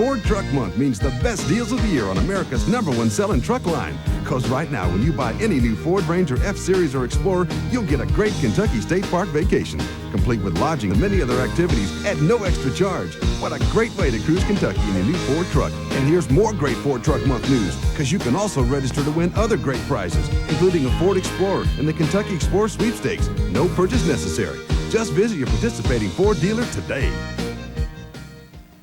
Ford Truck Month means the best deals of the year on America's #1 selling truck line. Because right now, when you buy any new Ford Ranger, F-Series, or Explorer, you'll get a great Kentucky State Park vacation, complete with lodging and many other activities at no extra charge. What a great way to cruise Kentucky in a new Ford truck. And here's more great Ford Truck Month news, because you can also register to win other great prizes, including a Ford Explorer and the Kentucky Explorer Sweepstakes. No purchase necessary. Just visit your participating Ford dealer today.